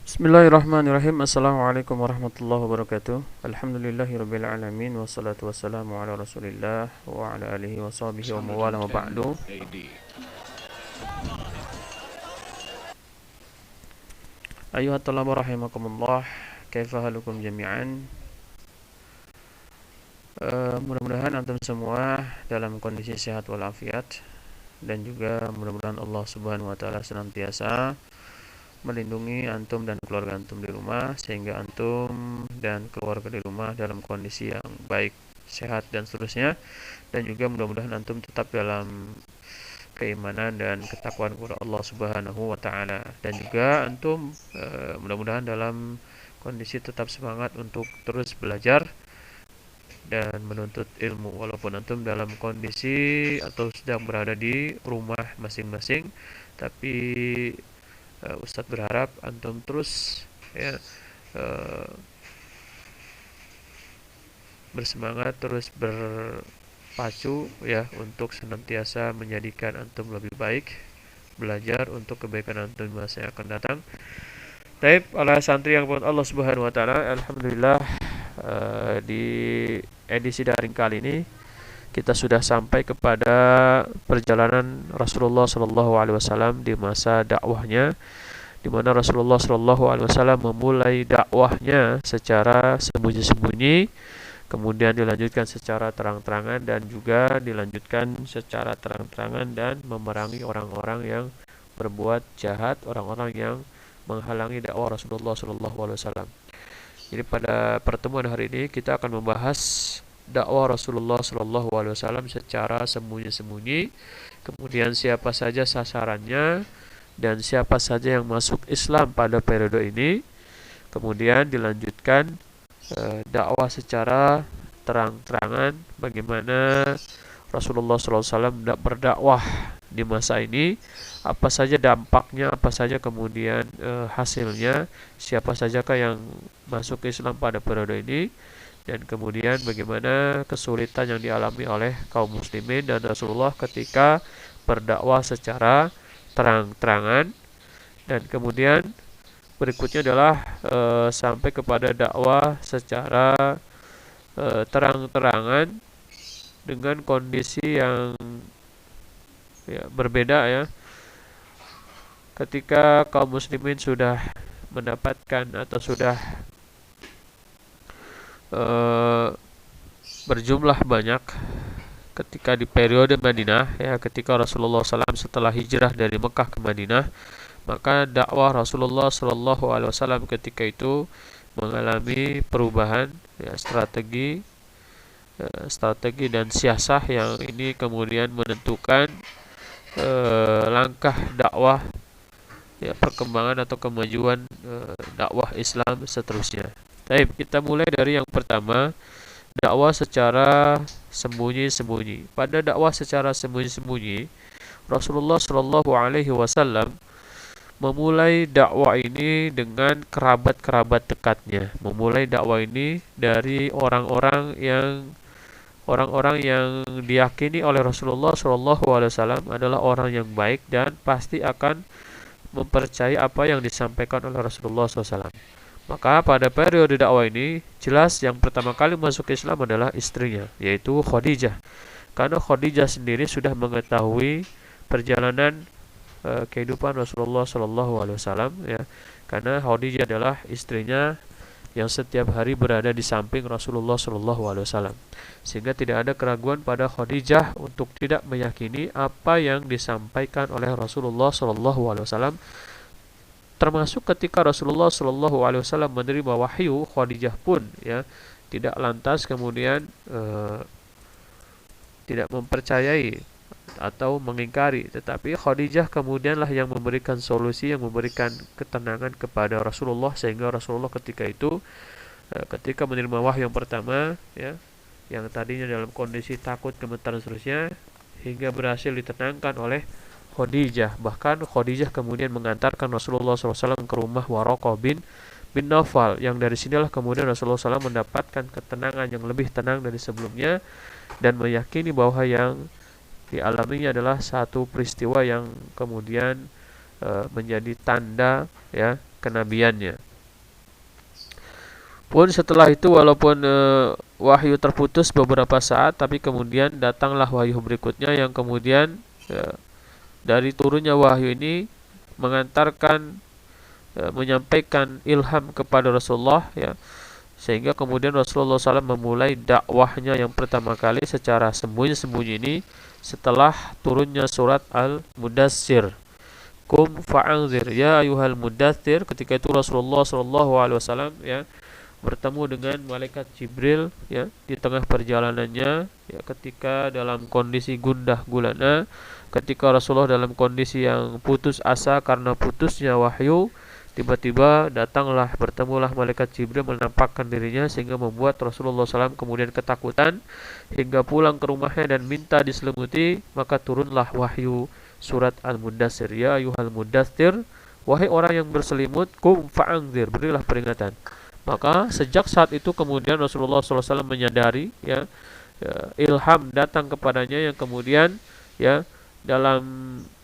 Bismillahirrahmanirrahim. Assalamualaikum warahmatullahi wabarakatuh. Alhamdulillahirrabbilalamin. Wassalatu wassalamu ala rasulillah wa ala alihi wa sahbihi wa mawala wa ba'du. Ayuhat talaba rahimakumullah. Kaifa halukum jami'an. Mudah-mudahan antum semua dalam kondisi sehat walafiat, dan juga mudah-mudahan Allah Subhanahu wa taala senantiasa melindungi antum dan keluarga antum di rumah, sehingga antum dan keluarga di rumah dalam kondisi yang baik, sehat, dan seterusnya. Dan juga mudah-mudahan antum tetap dalam keimanan dan ketakwaan kepada Allah Subhanahu wa taala. Dan juga antum mudah-mudahan dalam kondisi tetap semangat untuk terus belajar dan menuntut ilmu, walaupun antum dalam kondisi atau sedang berada di rumah masing-masing. Tapi Ustadz berharap antum terus ya bersemangat, terus berpacu ya untuk senantiasa menjadikan antum lebih baik, belajar untuk kebaikan antum di masa yang akan datang. Taib, ala santri yang buat Allah Subhanahu wa taala, alhamdulillah di edisi daring kali ini kita sudah sampai kepada perjalanan Rasulullah Shallallahu Alaihi Wasallam di masa dakwahnya, di mana Rasulullah Shallallahu Alaihi Wasallam memulai dakwahnya secara sembunyi-sembunyi, kemudian dilanjutkan secara terang-terangan, dan juga dilanjutkan secara terang-terangan dan memerangi orang-orang yang berbuat jahat, orang-orang yang menghalangi dakwah Rasulullah Shallallahu Alaihi Wasallam. Jadi pada pertemuan hari ini kita akan membahas dakwah Rasulullah Shallallahu Alaihi Wasallam secara sembunyi-sembunyi, kemudian siapa saja sasarannya dan siapa saja yang masuk Islam pada periode ini, kemudian dilanjutkan dakwah secara terang-terangan, bagaimana Rasulullah SAW berdakwah di masa ini, apa saja dampaknya, apa saja kemudian hasilnya, siapa sajakah yang masuk Islam pada periode ini, dan kemudian bagaimana kesulitan yang dialami oleh kaum muslimin dan Rasulullah ketika berdakwah secara terang-terangan. Dan kemudian berikutnya adalah sampai kepada dakwah secara terang-terangan dengan kondisi yang berbeda ya, ketika kaum muslimin sudah mendapatkan atau sudah berjumlah banyak ketika di periode Madinah ya, ketika Rasulullah SAW setelah hijrah dari Mekah ke Madinah, maka dakwah Rasulullah SAW ketika itu mengalami perubahan ya, strategi dan siasah yang ini kemudian menentukan langkah dakwah ya, perkembangan atau kemajuan dakwah Islam seterusnya. Baik, kita mulai dari yang pertama, dakwah secara sembunyi-sembunyi. Pada dakwah secara sembunyi-sembunyi, Rasulullah Shallallahu Alaihi Wasallam memulai dakwah ini dengan kerabat-kerabat dekatnya. Memulai dakwah ini dari orang-orang yang diyakini oleh Rasulullah Shallallahu Alaihi Wasallam adalah orang yang baik dan pasti akan mempercayai apa yang disampaikan oleh Rasulullah SAW. Maka pada periode dakwah ini jelas yang pertama kali masuk Islam adalah istrinya, yaitu Khadijah. Karena Khadijah sendiri sudah mengetahui perjalanan kehidupan Rasulullah Shallallahu Alaihi Wasallam ya, karena Khadijah adalah istrinya yang setiap hari berada di samping Rasulullah Shallallahu Alaihi Wasallam, sehingga tidak ada keraguan pada Khadijah untuk tidak meyakini apa yang disampaikan oleh Rasulullah Shallallahu Alaihi Wasallam. Termasuk ketika Rasulullah Shallallahu Alaihi Wasallam menerima wahyu, Khadijah pun ya tidak lantas kemudian tidak mempercayai atau mengingkari, tetapi Khadijah kemudianlah yang memberikan solusi, yang memberikan ketenangan kepada Rasulullah, sehingga Rasulullah ketika itu ketika menerima wahyu yang pertama ya, yang tadinya dalam kondisi takut, gemetar dan seterusnya, hingga berhasil ditenangkan oleh Khadijah. Bahkan Khadijah kemudian mengantarkan Rasulullah SAW ke rumah Waraqah bin Nawfal, yang dari sinilah kemudian Rasulullah SAW mendapatkan ketenangan yang lebih tenang dari sebelumnya, dan meyakini bahwa yang dialaminya adalah satu peristiwa yang kemudian menjadi tanda ya kenabiannya. Pun setelah itu walaupun wahyu terputus beberapa saat, tapi kemudian datanglah wahyu berikutnya yang kemudian dari turunnya wahyu ini mengantarkan menyampaikan ilham kepada Rasulullah, ya, sehingga kemudian Rasulullah SAW memulai dakwahnya yang pertama kali secara sembunyi-sembunyi ini setelah turunnya surat Al-Mudassir. Kum fa'anzir ya ayuhal mudaththir. Ketika itu Rasulullah SAW, ya, bertemu dengan malaikat Jibril, ya, di tengah perjalanannya, ya, ketika dalam kondisi gundah gulana, ketika Rasulullah dalam kondisi yang putus asa karena putusnya wahyu, tiba-tiba datanglah, bertemulah malaikat Jibril menampakkan dirinya sehingga membuat Rasulullah SAW kemudian ketakutan hingga pulang ke rumahnya dan minta diselimuti. Maka turunlah wahyu surat Al-Mudassir, ya ayuhal mudaththir, wahai orang yang berselimut, kum fa'anzir, berilah peringatan. Maka sejak saat itu kemudian Rasulullah SAW menyadari, ya, ilham datang kepadanya yang kemudian, ya, dalam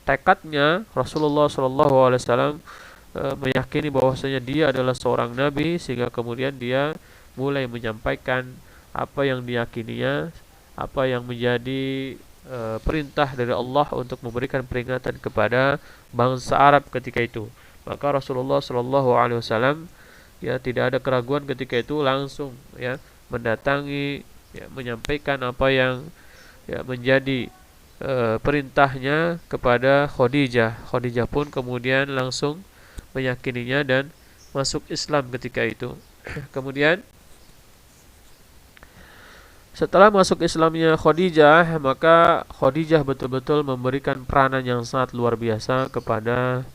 tekadnya Rasulullah SAW meyakini bahwasanya dia adalah seorang nabi, sehingga kemudian dia mulai menyampaikan apa yang diyakininya, apa yang menjadi perintah dari Allah untuk memberikan peringatan kepada bangsa Arab ketika itu. Maka Rasulullah SAW, ya, tidak ada keraguan ketika itu, langsung, ya, mendatangi, ya, menyampaikan apa yang, ya, menjadi perintahnya kepada Khadijah. Khadijah pun kemudian langsung meyakininya dan masuk Islam ketika itu. Kemudian setelah masuk Islamnya Khadijah, maka Khadijah betul-betul memberikan peranan yang sangat luar biasa kepada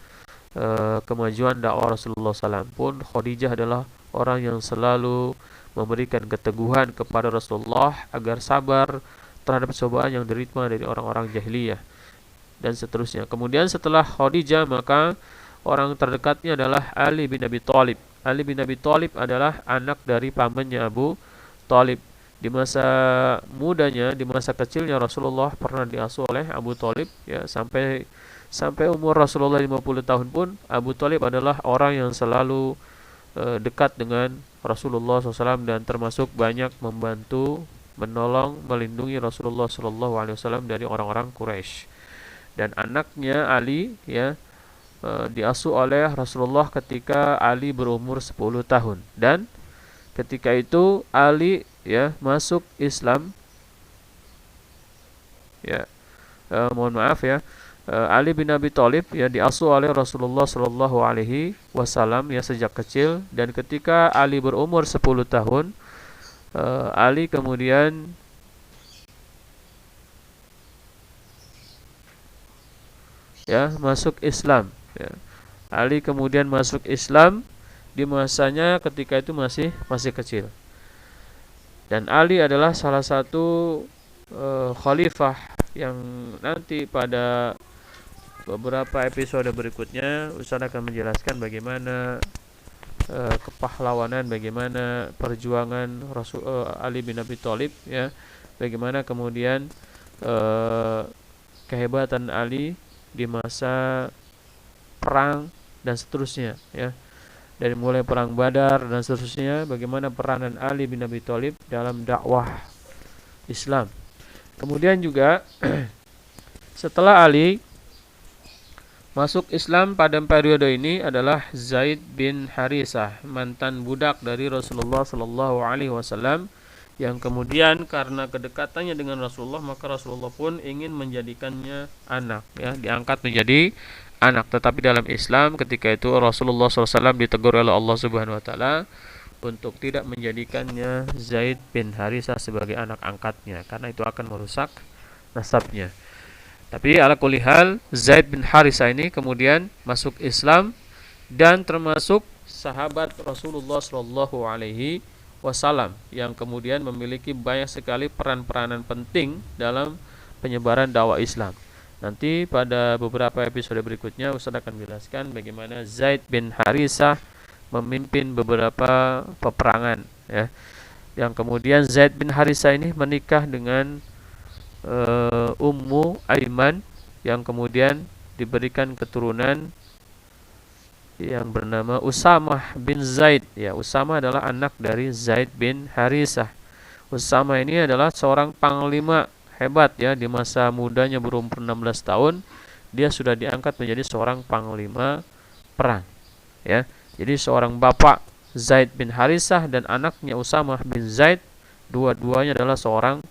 kemajuan dakwah Rasulullah SAW. Pun Khadijah adalah orang yang selalu memberikan keteguhan kepada Rasulullah agar sabar terhadap cobaan yang diterima dari orang-orang jahiliyah dan seterusnya. Kemudian setelah Khadijah, maka orang terdekatnya adalah Ali bin Abi Thalib. Ali bin Abi Thalib adalah anak dari pamannya Abu Thalib. Di masa mudanya, di masa kecilnya Rasulullah pernah diasuh oleh Abu Thalib, ya, sampai umur Rasulullah 50 tahun pun Abu Thalib adalah orang yang selalu dekat dengan Rasulullah SAW dan termasuk banyak membantu, menolong, melindungi Rasulullah SAW dari orang-orang Quraisy. Dan anaknya Ali, ya, diasuh oleh Rasulullah ketika Ali berumur 10 tahun. Dan ketika itu Ali, ya, masuk Islam, ya, mohon maaf, ya, Ali bin Abi Thalib, ya, diasuh oleh Rasulullah Shallallahu Alaihi Wasallam, ya, sejak kecil. Dan ketika Ali berumur 10 tahun, Ali kemudian, ya, masuk Islam, ya. Ali kemudian masuk Islam di masanya ketika itu masih kecil. Dan Ali adalah salah satu khalifah yang nanti pada beberapa episode berikutnya Ustaz akan menjelaskan bagaimana kepahlawanan, bagaimana perjuangan Ali bin Abi Thalib, ya, bagaimana kemudian kehebatan Ali di masa perang dan seterusnya, ya. Dari mulai perang Badar dan seterusnya, bagaimana peranan Ali bin Abi Thalib dalam dakwah Islam. Kemudian juga setelah Ali masuk Islam pada periode ini adalah Zaid bin Harisah, mantan budak dari Rasulullah Sallallahu Alaihi Wasallam, yang kemudian karena kedekatannya dengan Rasulullah, maka Rasulullah pun ingin menjadikannya anak, ya, diangkat menjadi anak. Tetapi dalam Islam ketika itu Rasulullah SAW ditegur oleh Allah Subhanahu Wa Taala untuk tidak menjadikannya Zaid bin Harisah sebagai anak angkatnya, karena itu akan merusak nasabnya. Tapi ala kulli hal, Zaid bin Harisah ini kemudian masuk Islam dan termasuk sahabat Rasulullah Shallallahu Alaihi Wasallam yang kemudian memiliki banyak sekali peran-peranan penting dalam penyebaran dakwah Islam. Nanti pada beberapa episode berikutnya Ustaz akan menjelaskan bagaimana Zaid bin Harisah memimpin beberapa peperangan, ya. Yang kemudian Zaid bin Harisah ini menikah dengan Ummu Aiman yang kemudian diberikan keturunan yang bernama Usamah bin Zaid. Ya, Usamah adalah anak dari Zaid bin Harisah. Usamah ini adalah seorang panglima hebat ya, di masa mudanya berumur 16 tahun dia sudah diangkat menjadi seorang panglima perang ya. Jadi seorang bapak Zaid bin Harisah dan anaknya Usamah bin Zaid, dua-duanya adalah seorang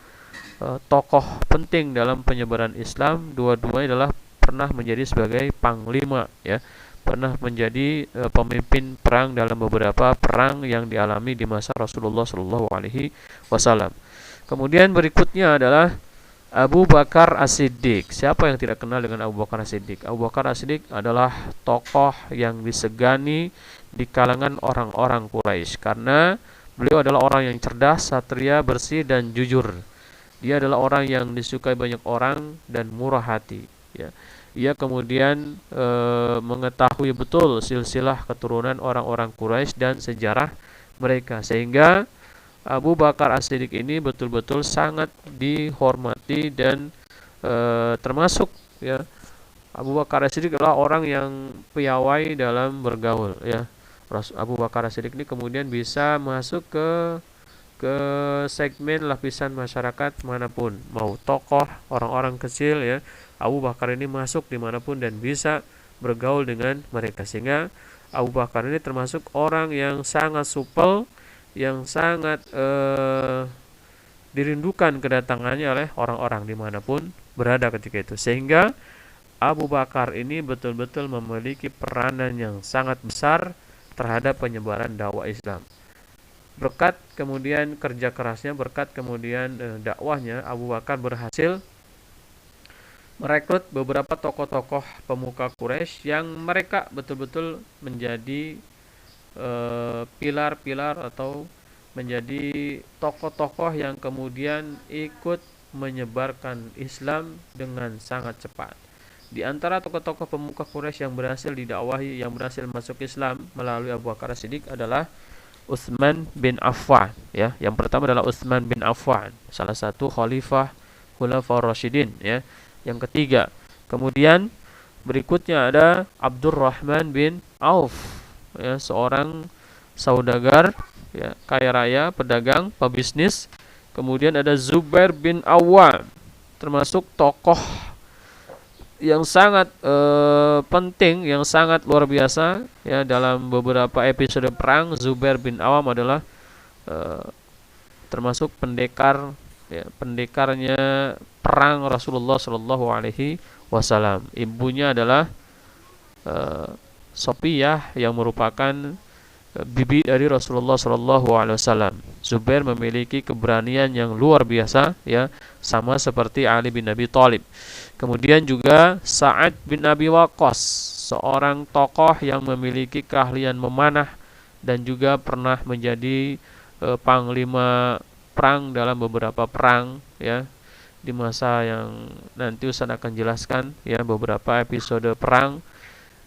tokoh penting dalam penyebaran Islam. Dua-duanya adalah pernah menjadi sebagai panglima ya, pernah menjadi pemimpin perang dalam beberapa perang yang dialami di masa Rasulullah Shallallahu Alaihi Wasallam. Kemudian berikutnya adalah Abu Bakar As-Siddiq. Siapa yang tidak kenal dengan Abu Bakar As-Siddiq? Abu Bakar As-Siddiq adalah tokoh yang disegani di kalangan orang-orang Quraisy karena beliau adalah orang yang cerdas, satria, bersih dan jujur. Dia adalah orang yang disukai banyak orang dan murah hati ya. Ia kemudian mengetahui betul silsilah keturunan orang-orang Quraisy dan sejarah mereka, sehingga Abu Bakar As-Siddiq ini betul-betul sangat dihormati dan termasuk ya, Abu Bakar As-Siddiq adalah orang yang piawai dalam bergaul ya. Abu Bakar As-Siddiq ini kemudian bisa masuk ke segmen lapisan masyarakat manapun, mau tokoh, orang-orang kecil ya, Abu Bakar ini masuk dimanapun dan bisa bergaul dengan mereka, sehingga Abu Bakar ini termasuk orang yang sangat supel, yang sangat dirindukan kedatangannya oleh orang-orang dimanapun berada ketika itu, sehingga Abu Bakar ini betul-betul memiliki peranan yang sangat besar terhadap penyebaran dakwah Islam. Berkat kemudian kerja kerasnya, berkat kemudian dakwahnya, Abu Bakar berhasil merekrut beberapa tokoh-tokoh pemuka Quraisy yang mereka betul-betul menjadi pilar-pilar atau menjadi tokoh-tokoh yang kemudian ikut menyebarkan Islam dengan sangat cepat. Di antara tokoh-tokoh pemuka Quraisy yang berhasil didakwahi, yang berhasil masuk Islam melalui Abu Bakar As-Siddiq adalah Utsman bin Affan ya. Yang pertama adalah Utsman bin Affan, salah satu khalifah Khulafaur Rasyidin ya. Yang ketiga, kemudian berikutnya ada Abdurrahman bin Auf ya, seorang saudagar ya, kaya raya, pedagang, pebisnis. Kemudian ada Zubair bin Awam, termasuk tokoh yang sangat penting, yang sangat luar biasa ya dalam beberapa episode perang. Zubair bin Awam adalah termasuk pendekar ya, pendekarnya perang Rasulullah Shallallahu Alaihi Wasallam. Ibunya adalah Sofiyah yang merupakan bibi dari Rasulullah Shallallahu Alaihi Wasallam. Zubair memiliki keberanian yang luar biasa ya, sama seperti Ali bin Abi Thalib. Kemudian juga Sa'ad bin Abi Waqqas, seorang tokoh yang memiliki keahlian memanah dan juga pernah menjadi panglima perang dalam beberapa perang ya, di masa yang nanti Ustaz akan jelaskan ya, beberapa episode perang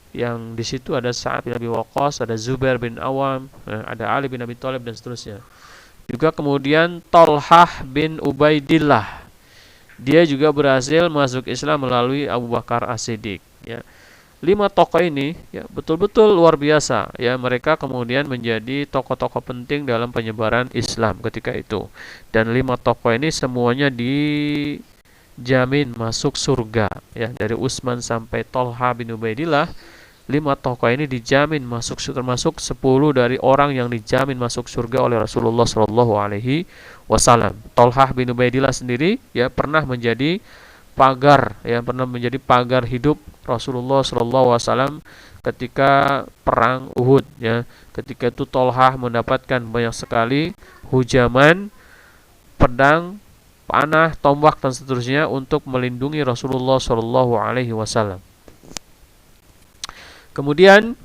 yang di situ ada Sa'ad bin Abi Waqqas, ada Zubair bin Awam, ada Ali bin Abi Thalib dan seterusnya. Juga kemudian Thalhah bin Ubaidillah, dia juga berhasil masuk Islam melalui Abu Bakar As-Siddiq ya. 5 tokoh ini ya betul-betul luar biasa ya, mereka kemudian menjadi tokoh-tokoh penting dalam penyebaran Islam ketika itu. Dan 5 tokoh ini semuanya dijamin masuk surga ya, dari Utsman sampai Thalhah bin Ubaidillah. 5 tokoh ini dijamin masuk, termasuk 10 dari orang yang dijamin masuk surga oleh Rasulullah Shallallahu Alaihi Wasallam. Thalhah bin Ubaidillah sendiri ya pernah menjadi pagar ya, pernah menjadi pagar hidup Rasulullah Shallallahu Alaihi Wasallam ketika perang Uhud ya. Ketika itu Thalhah mendapatkan banyak sekali hujaman, pedang, panah, tombak dan seterusnya untuk melindungi Rasulullah Shallallahu Alaihi Wasallam. Kemudian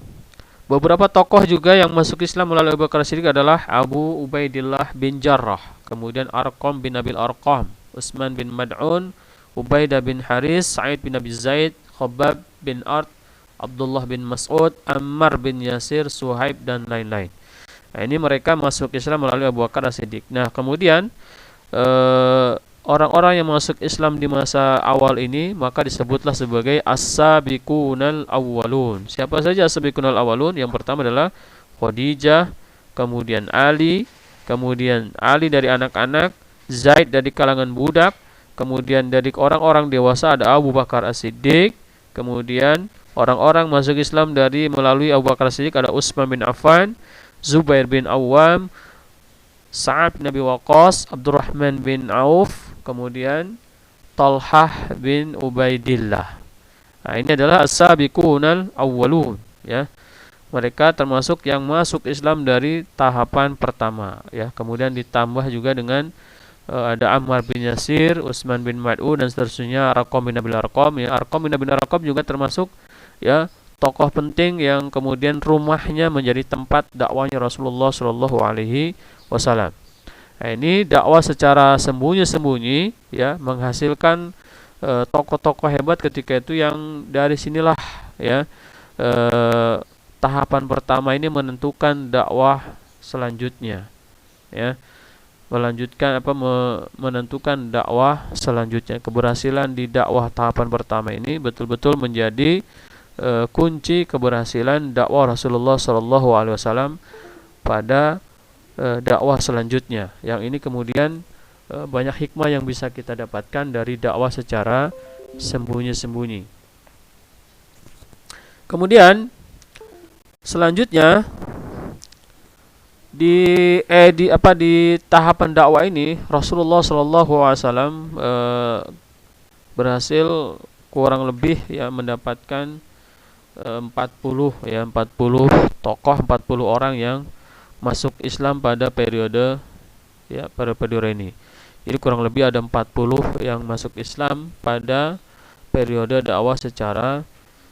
beberapa tokoh juga yang masuk Islam melalui Abu Bakar As-Siddiq adalah Abu Ubaidillah bin Jarrah, kemudian Arqam bin Abil Arqam, Utsman bin Mad'un, Ubaidah bin Haris, Sa'id bin Abi Zaid, Khabbab bin Art, Abdullah bin Mas'ud, Ammar bin Yasir, Suhaib dan lain-lain. Nah, ini mereka masuk Islam melalui Abu Bakar As-Siddiq. Nah, kemudian orang-orang yang masuk Islam di masa awal ini maka disebutlah sebagai as-sabiqunal awwalun. Siapa saja as-sabiqunal awwalun? Yang pertama adalah Khadijah, kemudian kemudian Ali dari anak-anak, Zaid dari kalangan budak, kemudian dari orang-orang dewasa ada Abu Bakar As-Siddiq, kemudian orang-orang masuk Islam dari melalui Abu Bakar As-Siddiq ada Utsman bin Affan, Zubair bin Awam, Sa'ad bin Abi Waqqas, Abdurrahman bin Auf, kemudian Talhah bin Ubaidillah. Nah, ini adalah as-sabiqunal awwalun, ya. Mereka termasuk yang masuk Islam dari tahapan pertama, ya. Kemudian ditambah juga dengan ada Ammar bin Yasir, Utsman bin Mad'un dan seterusnya, Arqam bin Abil Arqam, ya. Arqam bin Abil Arqam juga termasuk, ya, tokoh penting yang kemudian rumahnya menjadi tempat dakwahnya Rasulullah Shallallahu alaihi wasallam. Nah, ini dakwah secara sembunyi-sembunyi, ya, menghasilkan tokoh-tokoh hebat ketika itu yang dari sinilah, ya, tahapan pertama ini menentukan dakwah selanjutnya, ya, menentukan dakwah selanjutnya. Keberhasilan di dakwah tahapan pertama ini betul-betul menjadi kunci keberhasilan dakwah Rasulullah Shallallahu alaihi wasallam pada dakwah selanjutnya. Yang ini kemudian banyak hikmah yang bisa kita dapatkan dari dakwah secara sembunyi-sembunyi. Kemudian selanjutnya di tahapan dakwah ini Rasulullah Shallallahu alaihi wasallam berhasil kurang lebih, ya, mendapatkan 40 tokoh, 40 orang yang masuk Islam pada periode ini. Jadi kurang lebih ada 40 yang masuk Islam pada periode dakwah secara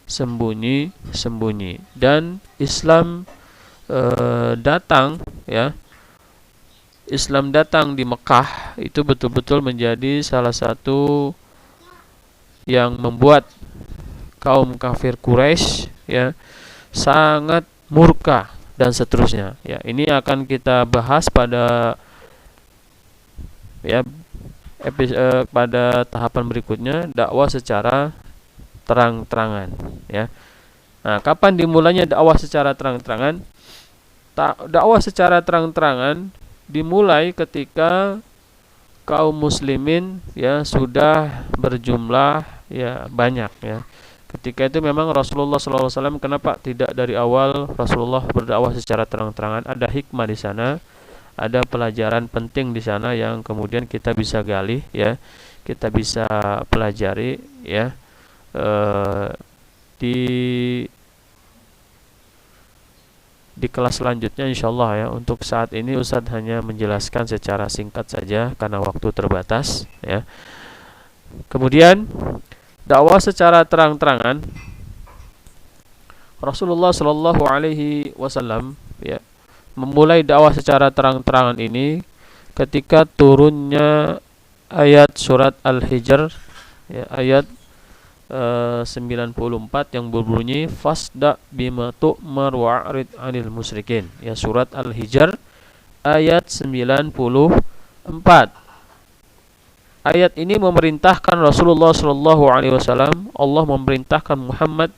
sembunyi-sembunyi. Dan Islam datang, ya. Islam datang di Mekah itu betul-betul menjadi salah satu yang membuat kaum kafir Quraisy, ya, sangat murka dan seterusnya. Ya, ini akan kita bahas pada, ya, pada tahapan berikutnya, dakwah secara terang-terangan, ya. Nah, kapan dimulainya dakwah secara terang-terangan? Dakwah secara terang-terangan dimulai ketika kaum muslimin, ya, sudah berjumlah, ya, banyak, ya. Ketika itu memang Rasulullah SAW, kenapa tidak dari awal Rasulullah berdakwah secara terang-terangan? Ada hikmah di sana, ada pelajaran penting di sana yang kemudian kita bisa gali, ya, kita bisa pelajari, ya, di kelas selanjutnya insyaallah, ya. Untuk saat ini Ustadz hanya menjelaskan secara singkat saja karena waktu terbatas, ya. Kemudian dakwah secara terang-terangan Rasulullah Shallallahu alaihi wasallam, ya, memulai dakwah secara terang-terangan ini ketika turunnya ayat surat Al-Hijr, ya, ayat 94 yang berbunyi fasda bima tu'mar wa'rid 'anil musyrikin, ya, surat Al-Hijr ayat 94. Ayat ini memerintahkan Rasulullah Shallallahu alaihi wasallam, Allah memerintahkan Muhammad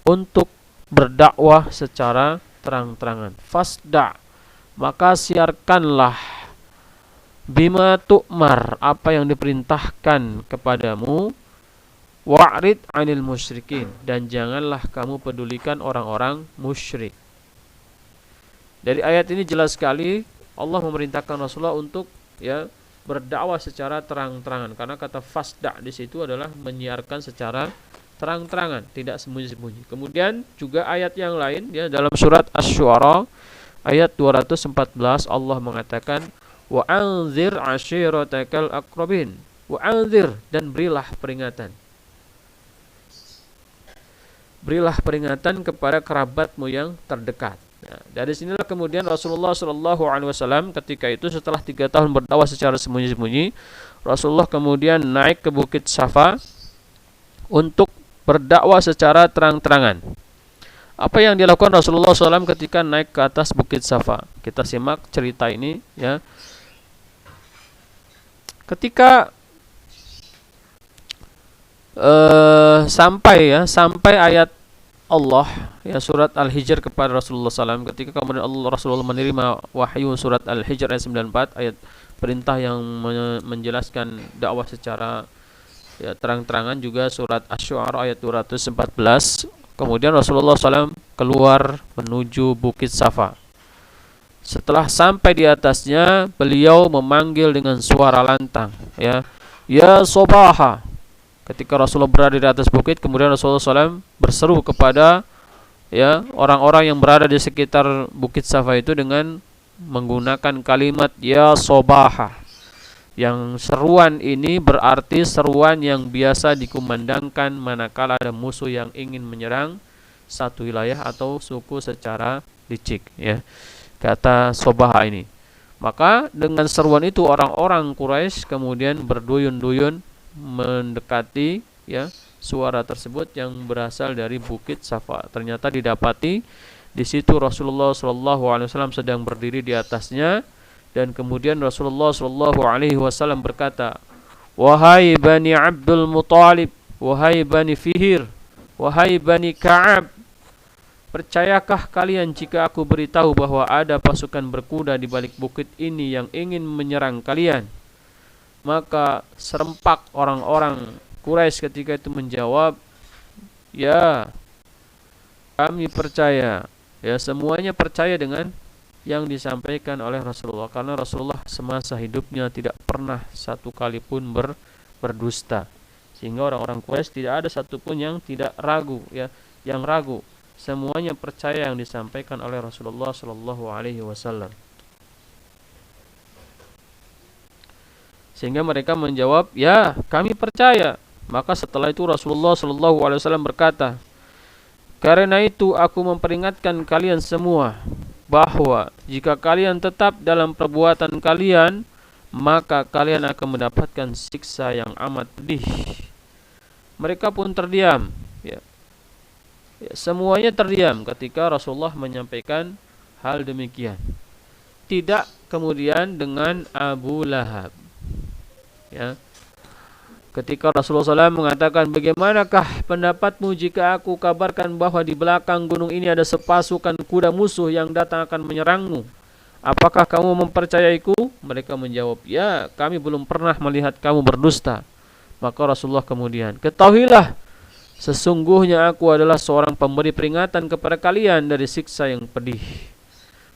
untuk berdakwah secara terang-terangan. Fasda, maka siarkanlah, bima tu'mar, apa yang diperintahkan kepadamu, wa'rid 'anil musyrikin, dan janganlah kamu pedulikan orang-orang musyrik. Dari ayat ini jelas sekali Allah memerintahkan Rasulullah untuk, ya, berdakwah secara terang-terangan, karena kata fasda di situ adalah menyiarkan secara terang-terangan, tidak sembunyi-sembunyi. Kemudian juga ayat yang lain, ya, dalam surat Asy-Syu'ara ayat 214 Allah mengatakan wa anzir ashiratakal aqrabin, wa anzir, dan berilah peringatan. Berilah peringatan kepada kerabatmu yang terdekat. Nah, dari sinilah kemudian Rasulullah SAW ketika itu setelah 3 tahun berdakwah secara sembunyi-sembunyi, Rasulullah kemudian naik ke Bukit Safa untuk berdakwah secara terang-terangan. Apa yang dilakukan Rasulullah SAW ketika naik ke atas Bukit Safa? Kita simak cerita ini, ya. Ketika sampai ayat Allah, ya, surat Al-Hijr kepada Rasulullah SAW. Ketika kemudian Rasulullah menerima wahyu surat Al-Hijr ayat 94, ayat perintah yang menjelaskan dakwah secara, ya, terang-terangan, juga surat Asy-Syu'ara ayat 214. Kemudian Rasulullah SAW keluar menuju Bukit Safa. Setelah sampai di atasnya, beliau memanggil dengan suara lantang, ya Sobaha. Ketika Rasulullah berada di atas bukit, kemudian Rasulullah SAW berseru kepada, ya, orang-orang yang berada di sekitar Bukit Safa itu dengan menggunakan kalimat ya Sobaha. Yang seruan ini berarti seruan yang biasa dikumandangkan manakala ada musuh yang ingin menyerang satu wilayah atau suku secara licik, ya, kata Sobaha ini. Maka dengan seruan itu orang-orang Quraisy kemudian berduyun-duyun mendekati, ya, suara tersebut yang berasal dari Bukit Safa. Ternyata didapati di situ Rasulullah SAW sedang berdiri di atasnya, dan kemudian Rasulullah SAW berkata, "Wahai Bani Abdul Muthalib, wahai Bani Fihir, wahai Bani Ka'ab, percayakah kalian jika aku beritahu bahwa ada pasukan berkuda di balik bukit ini yang ingin menyerang kalian?" Maka serempak orang-orang Quraisy ketika itu menjawab, "Ya, kami percaya." Ya, semuanya percaya dengan yang disampaikan oleh Rasulullah, karena Rasulullah semasa hidupnya tidak pernah satu kali pun berdusta. Sehingga orang-orang Quraisy tidak ada satupun yang tidak ragu, ya, yang ragu. Semuanya percaya yang disampaikan oleh Rasulullah Shallallahu Alaihi Wasallam. Sehingga mereka menjawab, "Ya, kami percaya." Maka setelah itu Rasulullah Shallallahu Alaihi Wasallam berkata, "Karena itu aku memperingatkan kalian semua bahwa jika kalian tetap dalam perbuatan kalian, maka kalian akan mendapatkan siksa yang amat pedih." Mereka pun terdiam, ya. Semuanya terdiam ketika Rasulullah menyampaikan hal demikian. Tidak kemudian dengan Abu Lahab, ya. Ketika Rasulullah SAW mengatakan, "Bagaimanakah pendapatmu jika aku kabarkan bahwa di belakang gunung ini ada sepasukan kuda musuh yang datang akan menyerangmu? Apakah kamu mempercayaiku?" Mereka menjawab, "Ya, kami belum pernah melihat kamu berdusta." Maka Rasulullah kemudian, "Ketahuilah, sesungguhnya aku adalah seorang pemberi peringatan kepada kalian dari siksa yang pedih."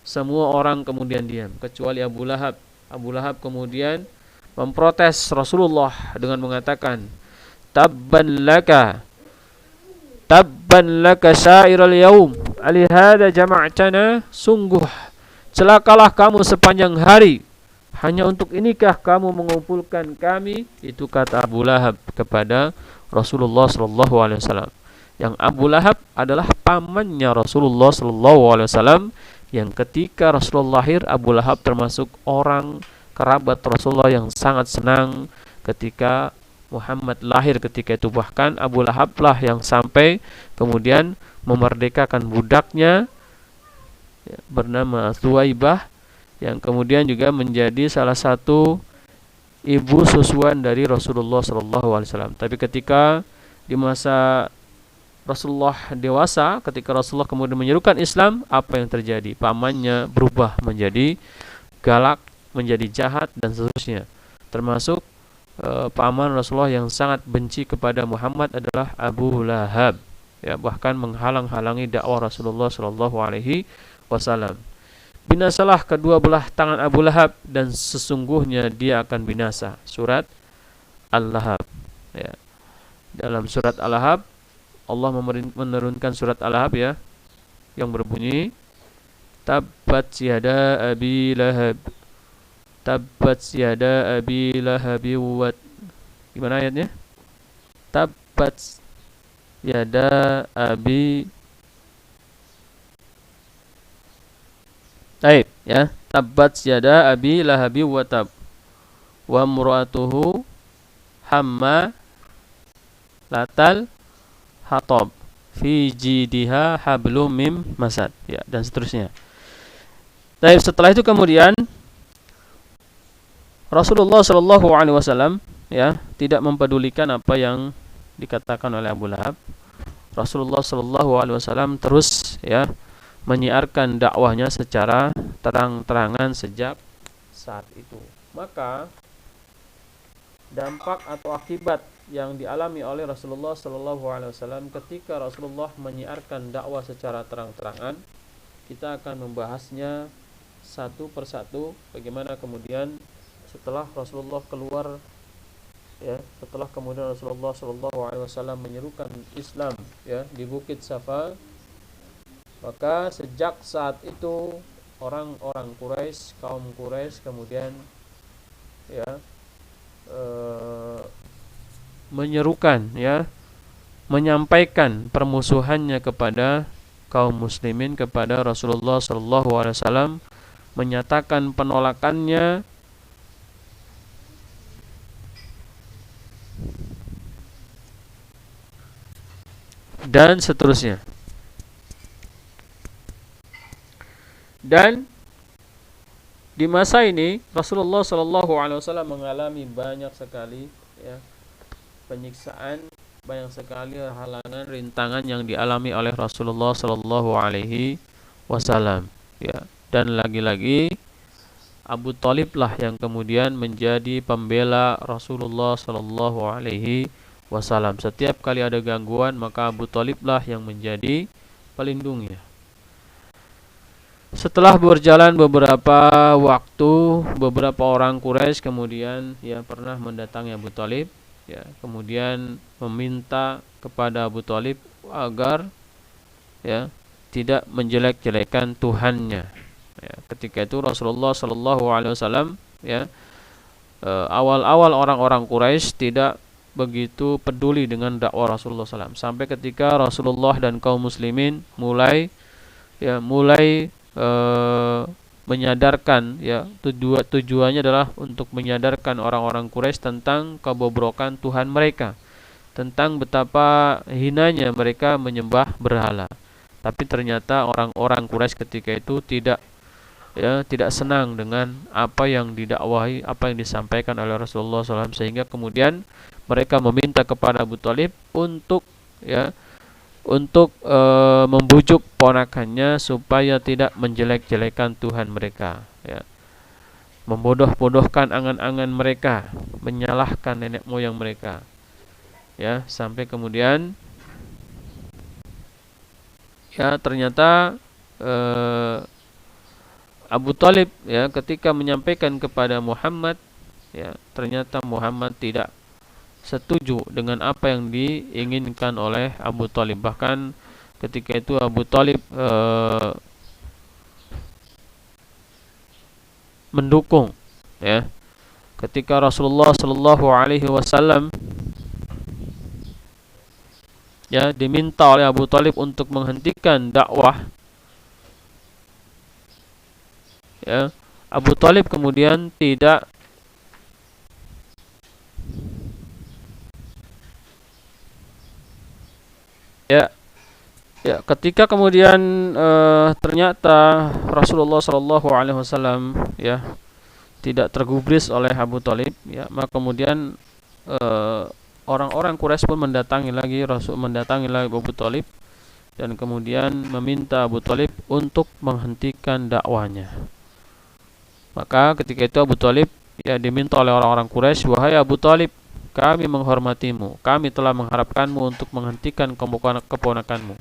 Semua orang kemudian diam, kecuali Abu Lahab. Abu Lahab kemudian memprotes Rasulullah dengan mengatakan, "Tabban laka, tabban laka syairul yaum, alihada jama'tana." Sungguh celakalah kamu sepanjang hari, hanya untuk inikah kamu mengumpulkan kami? Itu kata Abu Lahab kepada Rasulullah sallallahu alaihi wasallam. Yang Abu Lahab adalah pamannya Rasulullah sallallahu alaihi wasallam, yang ketika Rasulullah lahir, Abu Lahab termasuk orang kerabat Rasulullah yang sangat senang ketika Muhammad lahir. Ketika itu bahkan Abu Lahab lah yang sampai kemudian memerdekakan budaknya, ya, bernama Thuwaibah, yang kemudian juga menjadi salah satu ibu susuan dari Rasulullah SAW. Tapi ketika di masa Rasulullah dewasa, ketika Rasulullah kemudian menyerukan Islam, apa yang terjadi? Pamannya berubah menjadi galak, menjadi jahat, dan seterusnya. Termasuk paman Rasulullah yang sangat benci kepada Muhammad adalah Abu Lahab, ya, bahkan menghalang-halangi dakwah Rasulullah Shallallahu Alaihi Wasallam. Binasalah kedua belah tangan Abu Lahab, dan sesungguhnya dia akan binasa. Surat Al-Lahab, ya. Dalam surat Al-Lahab Allah menurunkan surat Al-Lahab, ya, yang berbunyi, "Tabbat yada Abi Lahab, tabbat yada Abi Lahab wa..." Gimana ayatnya? Tabbat yada Abi, taib, ya. Tabbat yada Abi Lahab wa tab, wa imra'atuhu hamma latal hatab, fi jidiha hablum mim masad, ya, dan seterusnya. Taib, setelah itu kemudian Rasulullah Shallallahu Alaihi Wasallam, ya, tidak mempedulikan apa yang dikatakan oleh Abu Lahab, Rasulullah Shallallahu Alaihi Wasallam terus ya menyiarkan dakwahnya secara terang-terangan sejak saat itu. Maka dampak atau akibat yang dialami oleh Rasulullah Shallallahu Alaihi Wasallam ketika Rasulullah menyiarkan dakwah secara terang-terangan, kita akan membahasnya satu persatu. Bagaimana kemudian setelah Rasulullah keluar, ya, setelah kemudian Rasulullah Shallallahu Alaihi Wasallam menyerukan Islam, ya, di Bukit Safa, maka sejak saat itu orang-orang Quraisy, kaum Quraisy kemudian ya menyerukan, ya, menyampaikan permusuhannya kepada kaum muslimin, kepada Rasulullah Shallallahu Alaihi Wasallam, menyatakan penolakannya dan seterusnya. Dan di masa ini Rasulullah Shallallahu Alaihi Wasallam mengalami banyak sekali, ya, penyiksaan, banyak sekali halangan, rintangan yang dialami oleh Rasulullah Shallallahu Alaihi Wasallam, ya. Dan lagi-lagi Abu Thalib lah yang kemudian menjadi pembela Rasulullah Shallallahu Alaihi Wasallam. Setiap kali ada gangguan, maka Abu Thalib lah yang menjadi pelindungnya. Setelah berjalan beberapa waktu, beberapa orang Quraisy kemudian ya pernah mendatangi Abu Thalib, ya, kemudian meminta kepada Abu Thalib agar ya tidak menjelek-jelekan Tuhannya. Ya, ketika itu Rasulullah Shallallahu Alaihi Wasallam, ya, awal-awal orang-orang Quraisy tidak begitu peduli dengan dakwah Rasulullah SAW, sampai ketika Rasulullah dan kaum muslimin mulai menyadarkan, ya, tujuannya adalah untuk menyadarkan orang-orang Quraisy tentang kebobrokan Tuhan mereka, tentang betapa hinanya mereka menyembah berhala. Tapi ternyata orang-orang Quraisy ketika itu tidak senang dengan apa yang didakwahi, apa yang disampaikan oleh Rasulullah SAW, sehingga kemudian mereka meminta kepada Abu Thalib untuk membujuk ponakannya supaya tidak menjelek-jelekan Tuhan mereka, ya, membodoh-bodohkan angan-angan mereka, menyalahkan nenek moyang mereka, ya, sampai kemudian ya ternyata Abu Thalib, ya, ketika menyampaikan kepada Muhammad, ya, ternyata Muhammad tidak setuju dengan apa yang diinginkan oleh Abu Thalib. Bahkan ketika itu Abu Thalib mendukung, ya, ketika Rasulullah Shallallahu Alaihi Wasallam, ya, diminta oleh Abu Thalib untuk menghentikan dakwah, ya, Abu Thalib kemudian tidak ketika kemudian ternyata Rasulullah Shallallahu Alaihi Wasallam, ya, tidak tergubris oleh Abu Thalib, ya, maka kemudian orang-orang Quraisy pun mendatangi lagi Abu Thalib dan kemudian meminta Abu Thalib untuk menghentikan dakwahnya. Maka ketika itu Abu Thalib, ya, diminta oleh orang-orang Quraisy, "Wahai Abu Thalib, kami menghormatimu, kami telah mengharapkanmu untuk menghentikan keponakanmu.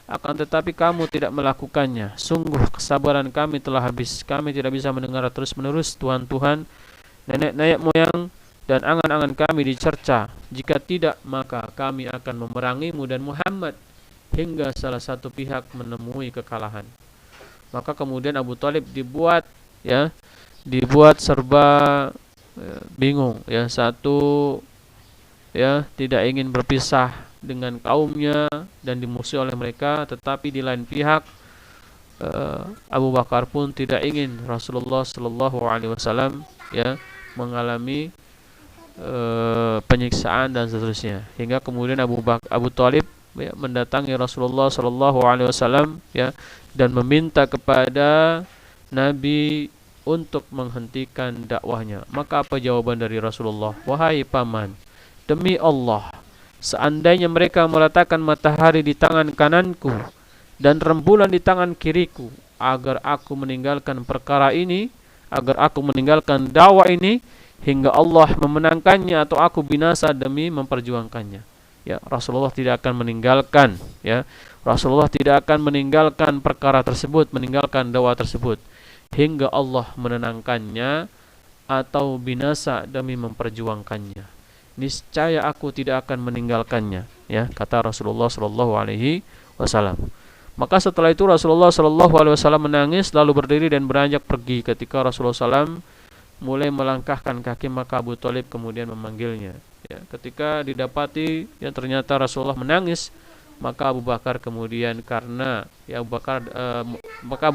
Akan tetapi kamu tidak melakukannya. Sungguh kesabaran kami telah habis. Kami tidak bisa mendengar terus-menerus Tuhan-Tuhan, nenek-nenek moyang, dan angan-angan kami dicerca. Jika tidak, maka kami akan memerangimu dan Muhammad hingga salah satu pihak menemui kekalahan." Maka kemudian Abu Thalib dibuat serba bingung, ya, satu, ya, tidak ingin berpisah dengan kaumnya dan dimusuhi oleh mereka, tetapi di lain pihak Abu Bakar pun tidak ingin Rasulullah Shallallahu Alaihi Wasallam, ya, mengalami penyiksaan dan seterusnya, hingga kemudian Abu Thalib, ya, mendatangi Rasulullah Shallallahu Alaihi Wasallam, ya, dan meminta kepada Nabi untuk menghentikan dakwahnya. Maka apa jawaban dari Rasulullah? "Wahai paman, demi Allah, seandainya mereka meletakkan matahari di tangan kananku dan rembulan di tangan kiriku, agar aku meninggalkan perkara ini, agar aku meninggalkan dakwah ini hingga Allah memenangkannya atau aku binasa demi memperjuangkannya. Ya, Rasulullah tidak akan meninggalkan, ya. Rasulullah tidak akan meninggalkan perkara tersebut, meninggalkan dakwah tersebut hingga Allah menenangkannya atau binasa demi memperjuangkannya. Niscaya aku tidak akan meninggalkannya, ya, kata Rasulullah sallallahu alaihi wasallam. Maka setelah itu Rasulullah sallallahu alaihi wasallam menangis lalu berdiri dan beranjak pergi. Ketika Rasulullah SAW mulai melangkahkan kaki, maka Abu Thalib kemudian memanggilnya. Ya, ketika didapati yang ternyata Rasulullah menangis, maka Abu Bakar kemudian maka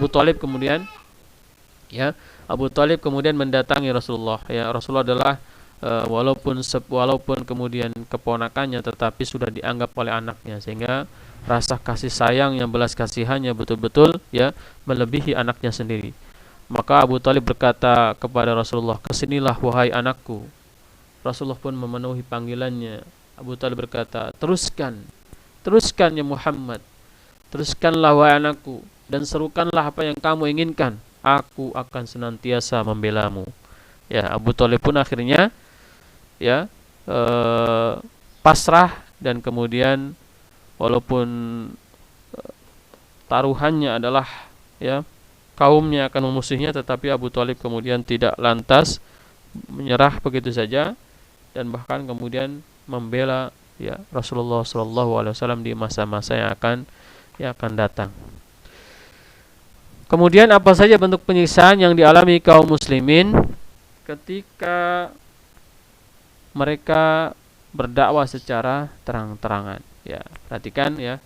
Abu Thalib kemudian mendatangi Rasulullah. Ya, Rasulullah adalah walaupun kemudian keponakannya, tetapi sudah dianggap oleh anaknya, sehingga rasa kasih sayang yang belas kasihannya betul-betul ya melebihi anaknya sendiri. Maka Abu Thalib berkata kepada Rasulullah, "Kesinilah wahai anakku." Rasulullah pun memenuhi panggilannya. Abu Thalib berkata, "Teruskan ya Muhammad, teruskanlah wahai anakku, dan serukanlah apa yang kamu inginkan. Aku akan senantiasa membelamu." Ya, Abu Thalib pun akhirnya ya pasrah, dan kemudian walaupun taruhannya adalah ya kaumnya akan memusuhinya, tetapi Abu Thalib kemudian tidak lantas menyerah begitu saja, dan bahkan kemudian membela ya Rasulullah SAW di masa-masa yang akan datang. Kemudian apa saja bentuk penyiksaan yang dialami kaum muslimin ketika mereka berdakwah secara terang-terangan? Ya, perhatikan ya.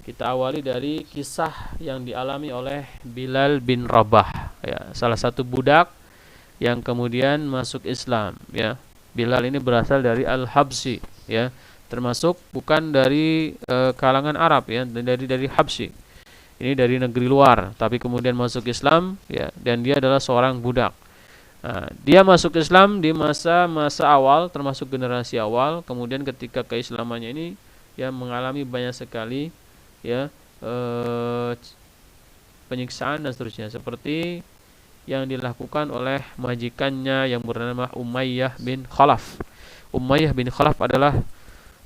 Kita awali dari kisah yang dialami oleh Bilal bin Rabah, ya, salah satu budak yang kemudian masuk Islam. Ya, Bilal ini berasal dari Al-Habsyi, ya, termasuk bukan dari kalangan Arab, ya, dari Habsyi. Ini dari negeri luar, tapi kemudian masuk Islam, ya, dan dia adalah seorang budak. Nah, dia masuk Islam di masa-masa awal, termasuk generasi awal. Kemudian ketika keislamannya ini, ya, mengalami banyak sekali ya penyiksaan dan seterusnya, seperti yang dilakukan oleh majikannya yang bernama Umayyah bin Khalaf. Umayyah bin Khalaf adalah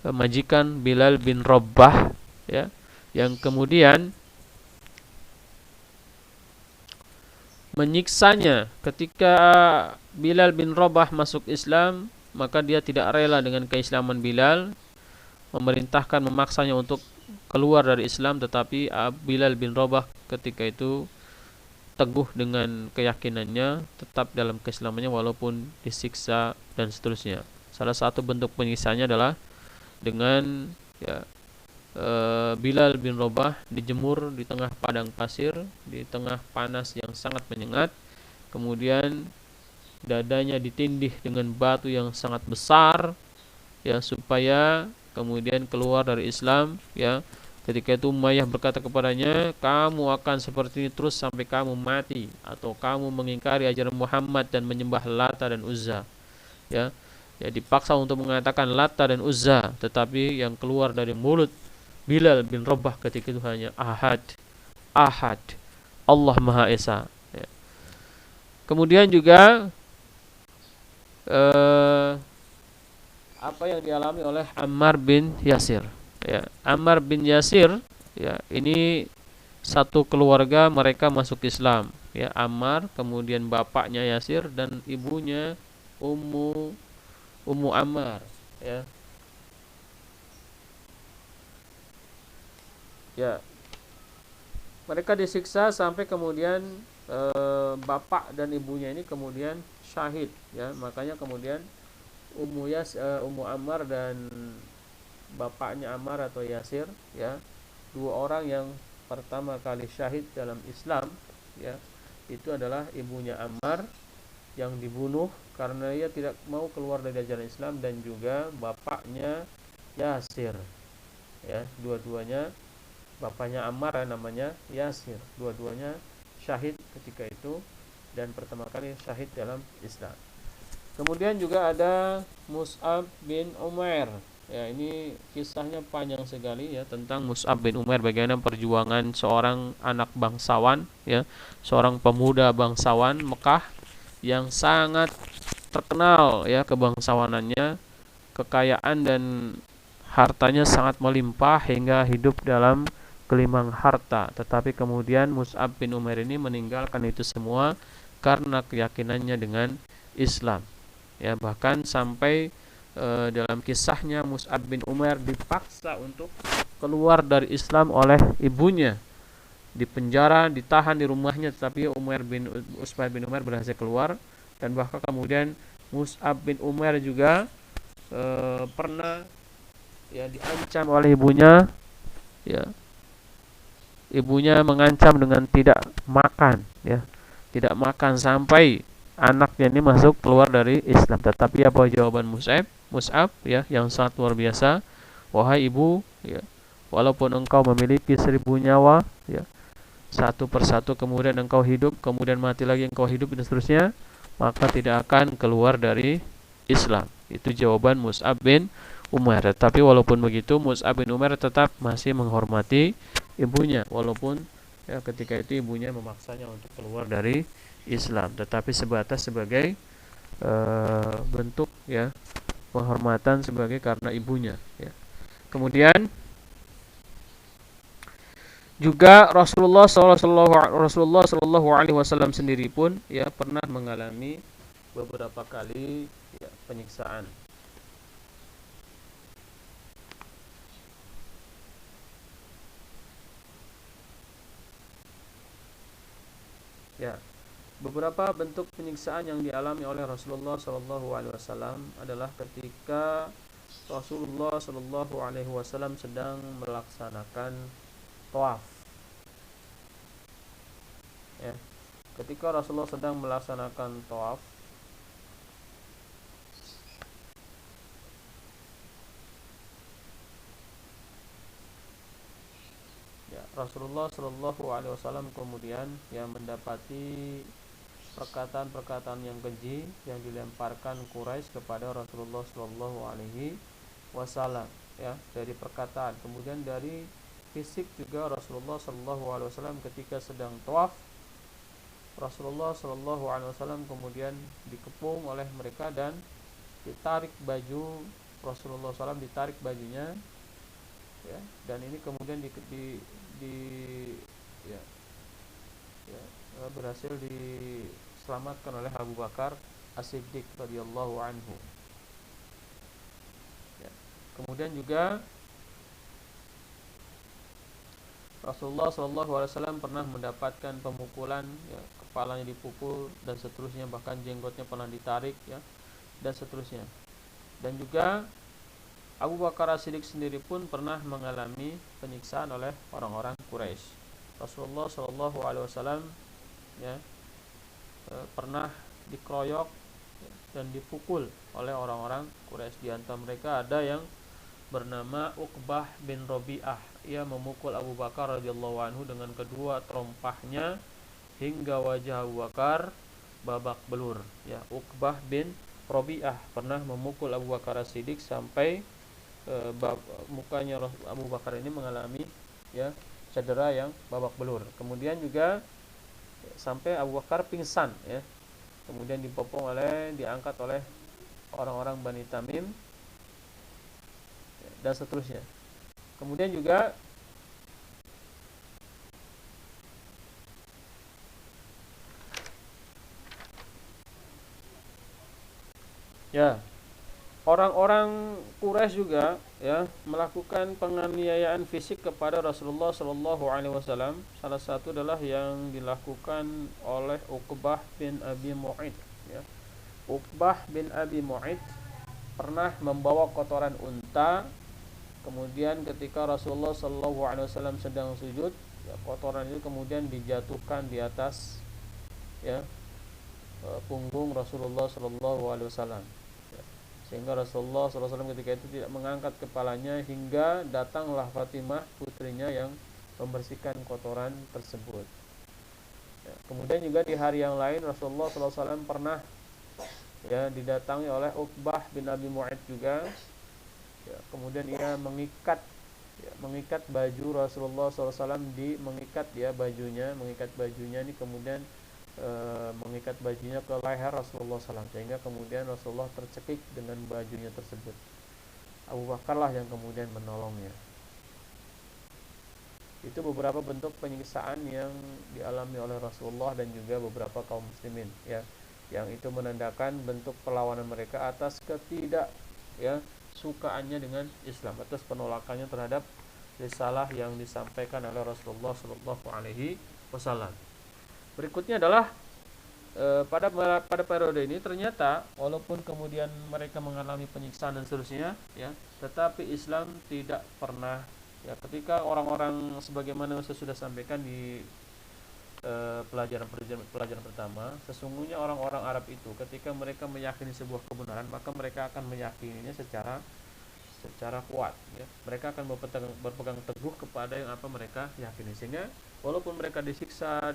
majikan Bilal bin Rabah, ya, yang kemudian menyiksanya ketika Bilal bin Rabah masuk Islam. Maka dia tidak rela dengan keislaman Bilal, memerintahkan, memaksanya untuk keluar dari Islam, tetapi Bilal bin Rabah ketika itu teguh dengan keyakinannya, tetap dalam keislamannya walaupun disiksa dan seterusnya. Salah satu bentuk penyiksaannya adalah dengan ya, Bilal bin Rabah dijemur di tengah padang pasir, di tengah panas yang sangat menyengat, kemudian dadanya ditindih dengan batu yang sangat besar, ya, supaya kemudian keluar dari Islam. Ya, ketika itu Umayyah berkata kepadanya, "Kamu akan seperti ini terus sampai kamu mati, atau kamu mengingkari ajaran Muhammad dan menyembah Lata dan Uzza." Ya, ya, dipaksa untuk mengatakan Lata dan Uzza, tetapi yang keluar dari mulut Bilal bin Rabah ketika itu hanya Ahad, Ahad, Allah Maha Esa. Ya. Kemudian juga apa yang dialami oleh Ammar bin Yasir. Ya, Ammar bin Yasir, ya, ini satu keluarga mereka masuk Islam. Ya, Ammar, kemudian bapaknya Yasir dan ibunya Ummu Ammar. Ya, ya, mereka disiksa sampai kemudian bapak dan ibunya ini kemudian syahid. Ya, makanya kemudian Ummu Ammar dan bapaknya Ammar atau Yasir, ya, dua orang yang pertama kali syahid dalam Islam, ya, itu adalah ibunya Ammar yang dibunuh karena ia tidak mau keluar dari ajaran Islam, dan juga bapaknya Yasir. Ya, dua-duanya, bapaknya Ammar namanya Yasir, dua-duanya syahid ketika itu dan pertama kali syahid dalam Islam. Kemudian juga ada Mus'ab bin Umair. Ya, ini kisahnya panjang sekali ya tentang Mus'ab bin Umair, bagaimana perjuangan seorang anak bangsawan ya, seorang pemuda bangsawan Mekah yang sangat terkenal ya kebangsawanannya, kekayaan dan hartanya sangat melimpah hingga hidup dalam gelimang harta. Tetapi kemudian Mus'ab bin Umair ini meninggalkan itu semua karena keyakinannya dengan Islam. Ya, bahkan sampai dalam kisahnya Mus'ab bin Umair dipaksa untuk keluar dari Islam oleh ibunya, dipenjara, ditahan di rumahnya, tetapi Mus'ab bin Umair berhasil keluar. Dan bahkan kemudian Mus'ab bin Umair juga pernah ya diancam oleh ibunya, ya, ibunya mengancam dengan tidak makan, ya, tidak makan sampai anaknya ini masuk keluar dari Islam. Tetapi apa jawaban Mus'ab ya yang sangat luar biasa. Wahai ibu, ya, walaupun engkau memiliki 1000 nyawa, ya, satu persatu kemudian engkau hidup, kemudian mati lagi engkau hidup dan seterusnya, maka tidak akan keluar dari Islam. Itu jawaban Mus'ab bin Umair. Tapi walaupun begitu, Mus'ab bin Umair tetap masih menghormati ibunya, walaupun ya ketika itu ibunya memaksanya untuk keluar dari Islam, tetapi sebatas sebagai bentuk ya penghormatan sebagai karena ibunya. Ya. Kemudian juga Rasulullah Shallallahu Alaihi Wasallam sendiri pun ya pernah mengalami beberapa kali ya, penyiksaan. Ya, beberapa bentuk penyiksaan yang dialami oleh Rasulullah Shallallahu Alaihi Wasallam adalah ketika Rasulullah Shallallahu Alaihi Wasallam sedang melaksanakan tawaf. Ya, ketika Rasulullah sedang melaksanakan tawaf, ya, Rasulullah Shallallahu Alaihi Wasallam kemudian yang mendapati perkataan-perkataan yang keji yang dilemparkan Quraisy kepada Rasulullah Shallallahu Alaihi Wasallam, ya, dari perkataan, kemudian dari fisik juga. Rasulullah Shallallahu Alaihi Wasallam ketika sedang tawaf, Rasulullah Shallallahu Alaihi Wasallam kemudian dikepung oleh mereka dan ditarik baju Rasulullah SAW, ditarik bajunya, ya, dan ini kemudian di ya, ya, berhasil diselamatkan oleh Abu Bakar As-Siddiq radhiyallahu anhu. Ya. Kemudian juga Rasulullah SAW pernah mendapatkan pemukulan, ya, kepalanya dipukul dan seterusnya, bahkan jenggotnya pernah ditarik, ya, dan seterusnya. Dan juga Abu Bakar As-Siddiq sendiri pun pernah mengalami penyiksaan oleh orang-orang Quraisy. Rasulullah SAW ya pernah dikeroyok dan dipukul oleh orang-orang Quraisy. Di antara mereka ada yang bernama Uqbah bin Rabi'ah. Ia memukul Abu Bakar radhiyallahu anhu dengan kedua terompahnya hingga wajah Abu Bakar babak belur. Ya, Uqbah bin Rabi'ah pernah memukul Abu Bakar As-Siddiq sampai mukanya Abu Bakar ini mengalami ya cedera yang babak belur. Kemudian juga sampai Abu Bakar pingsan, ya. Kemudian diangkat oleh orang-orang Bani Tamim, dan seterusnya. Kemudian juga ya orang-orang Quraisy juga ya melakukan penganiayaan fisik kepada Rasulullah Shallallahu Alaihi Wasallam. Salah satu adalah yang dilakukan oleh Uqbah bin Abi Mu'ayth. Ya. Uqbah bin Abi Mu'ayth pernah membawa kotoran unta. Kemudian ketika Rasulullah Shallallahu Alaihi Wasallam sedang sujud, ya, kotoran itu kemudian dijatuhkan di atas ya punggung Rasulullah Shallallahu Alaihi Wasallam. Sehingga Rasulullah SAW ketika itu tidak mengangkat kepalanya hingga datanglah Fatimah putrinya yang membersihkan kotoran tersebut. Ya, kemudian juga di hari yang lain Rasulullah SAW pernah ya didatangi oleh Uqbah bin Abi Mu'ayth juga. ya, kemudian ia mengikat baju Rasulullah SAW, mengikat ya bajunya, mengikat bajunya ini, kemudian mengikat bajunya ke leher Rasulullah SAW, sehingga kemudian Rasulullah tercekik dengan bajunya tersebut. Abu Bakar lah yang kemudian menolongnya. Itu beberapa bentuk penyiksaan yang dialami oleh Rasulullah dan juga beberapa kaum muslimin, ya, yang itu menandakan bentuk perlawanan mereka atas ketidak, ya, sukaannya dengan Islam, atas penolakannya terhadap risalah yang disampaikan oleh Rasulullah Shallallahu Alaihi Wasallam. Berikutnya adalah pada periode ini ternyata walaupun kemudian mereka mengalami penyiksaan dan seterusnya, ya, tetapi Islam tidak pernah, ya, ketika orang-orang sebagaimana saya sudah sampaikan di pelajaran pertama, sesungguhnya orang-orang Arab itu ketika mereka meyakini sebuah kebenaran, maka mereka akan meyakininya secara kuat, ya. Mereka akan berpegang teguh kepada yang apa mereka yakini, sehingga walaupun mereka disiksa,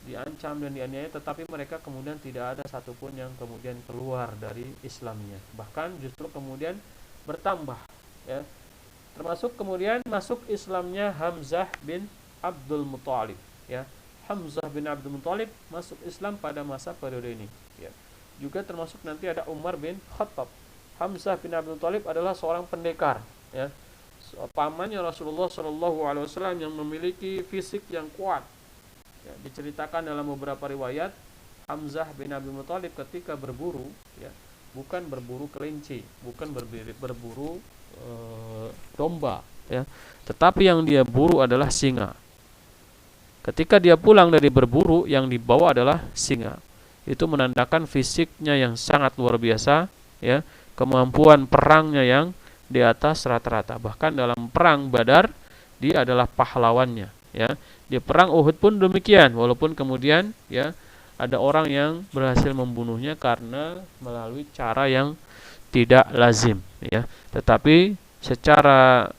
diancam dan dianiaya, tetapi mereka kemudian tidak ada satupun yang kemudian keluar dari Islamnya, bahkan justru kemudian bertambah, ya. Termasuk kemudian masuk Islamnya Hamzah bin Abdul Muthalib, ya. Hamzah bin Abdul Muthalib masuk Islam pada masa periode ini, ya. Juga termasuk nanti ada Umar bin Khattab. Hamzah bin Abdul Muthalib adalah seorang pendekar, ya, pamannya Rasulullah Shallallahu Alaihi Wasallam yang memiliki fisik yang kuat. Ya, diceritakan dalam beberapa riwayat, Hamzah bin Abdul Muthalib ketika berburu, ya, bukan berburu kelinci, bukan berburu domba, ya, tetapi yang dia buru adalah singa. Ketika dia pulang dari berburu, yang dibawa adalah singa. Itu menandakan fisiknya yang sangat luar biasa, ya, kemampuan perangnya yang di atas rata-rata. Bahkan dalam perang Badar dia adalah pahlawannya, ya. Di perang Uhud pun demikian, walaupun kemudian, ya, ada orang yang berhasil membunuhnya karena melalui cara yang tidak lazim, ya. Tetapi secara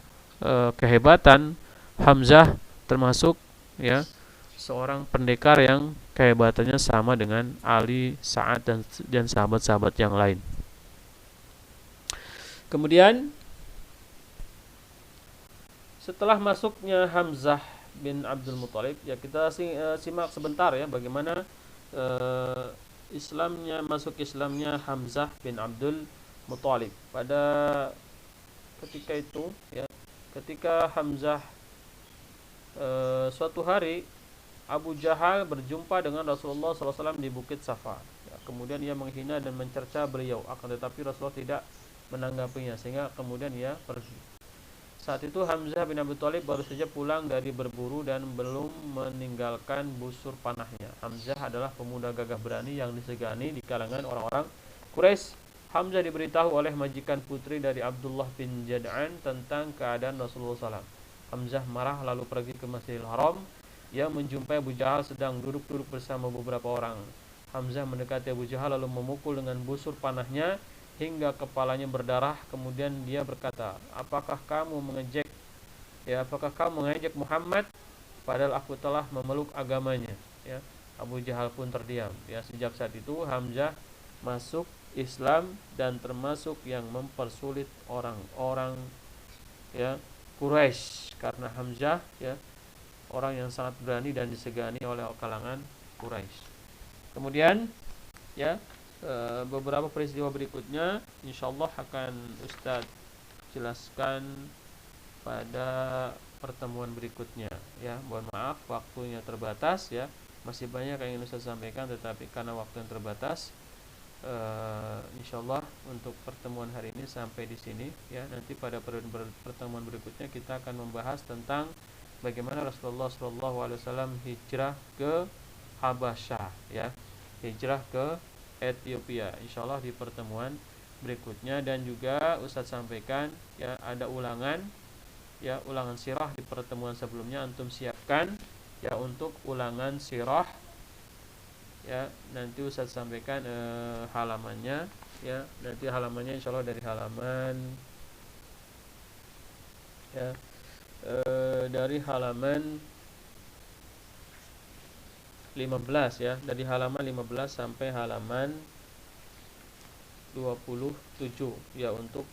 kehebatan, Hamzah termasuk, ya, seorang pendekar yang kehebatannya sama dengan Ali, Sa'ad dan sahabat-sahabat yang lain. Kemudian setelah masuknya Hamzah bin Abdul Muthalib, ya, kita simak sebentar, ya, bagaimana masuk Islamnya Hamzah bin Abdul Muthalib. Pada ketika itu, ya, ketika Hamzah suatu hari Abu Jahal berjumpa dengan Rasulullah SAW di Bukit Safa, ya, kemudian ia menghina dan mencerca beliau, akan tetapi Rasulullah tidak menanggapinya, sehingga kemudian ia pergi. Saat itu Hamzah bin Abi Thalib baru saja pulang dari berburu dan belum meninggalkan busur panahnya. Hamzah adalah pemuda gagah berani yang disegani di kalangan orang-orang Quraisy. Hamzah diberitahu oleh majikan putri dari Abdullah bin Jad'an tentang keadaan Rasulullah SAW. Hamzah marah lalu pergi ke Masjidil Haram. Ia menjumpai Abu Jahal sedang duduk-duduk bersama beberapa orang. Hamzah mendekati Abu Jahal lalu memukul dengan busur panahnya hingga kepalanya berdarah. Kemudian dia berkata, apakah kamu mengejek Muhammad padahal aku telah memeluk agamanya, ya. Abu Jahal pun terdiam, ya. Sejak saat itu Hamzah masuk Islam dan termasuk yang mempersulit orang-orang, ya, Quraisy, karena Hamzah, ya, orang yang sangat berani dan disegani oleh kalangan Quraisy. Kemudian, ya, beberapa peristiwa berikutnya insyaallah akan Ustadz jelaskan pada pertemuan berikutnya, ya. Mohon maaf waktunya terbatas, ya. Masih banyak yang ingin Ustadz sampaikan, tetapi karena waktu yang terbatas, insyaallah untuk pertemuan hari ini sampai di sini, ya. Nanti pada pertemuan berikutnya kita akan membahas tentang bagaimana Rasulullah SAW hijrah ke Habasyah, ya, hijrah ke Ethiopia, insyaallah di pertemuan berikutnya. Dan juga Ustadz sampaikan, ya, ada ulangan sirah di pertemuan sebelumnya, antum siapkan, ya, untuk ulangan sirah, ya. Nanti Ustadz sampaikan halamannya, ya. Nanti halamannya insyaallah dari halaman, ya, dari halaman 15, ya, dari halaman 15 sampai halaman 27, ya, untuk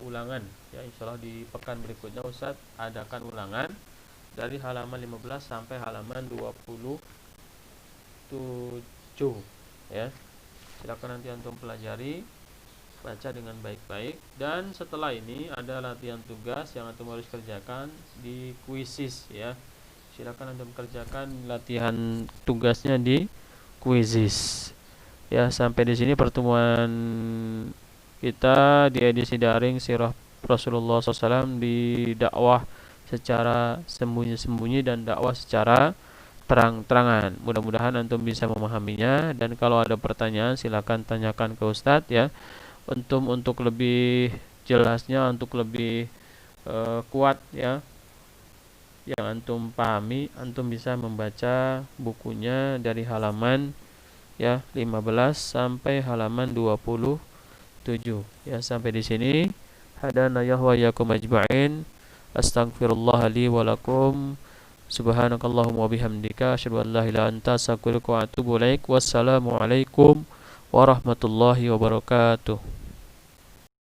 ulangan ya, insyaallah di pekan berikutnya Ustadz adakan ulangan dari halaman 15 sampai halaman 27 ya. Silakan nanti antum pelajari, baca dengan baik-baik, dan setelah ini ada latihan tugas yang antum harus kerjakan di kuisis ya. Silakan antum kerjakan latihan tugasnya di kuisis. Ya, sampai di sini pertemuan kita di edisi daring Sirah Rasulullah SAW, di dakwah secara sembunyi-sembunyi dan dakwah secara terang-terangan. Mudah-mudahan antum bisa memahaminya, dan kalau ada pertanyaan silakan tanyakan ke Ustadz ya. Untuk lebih jelasnya, untuk lebih kuat ya yang antum pahami, antum bisa membaca bukunya dari halaman ya 15 sampai halaman 27 ya. Sampai di sini, hadana ya wa yakum ajma'in, astaghfirullah li wa lakum, subhanakallahumma wa bihamdika asyhadu an la ilaha illa anta astaghfiruka wa atubu ilaik. Wassalamu alaikum warahmatullahi wabarakatuh.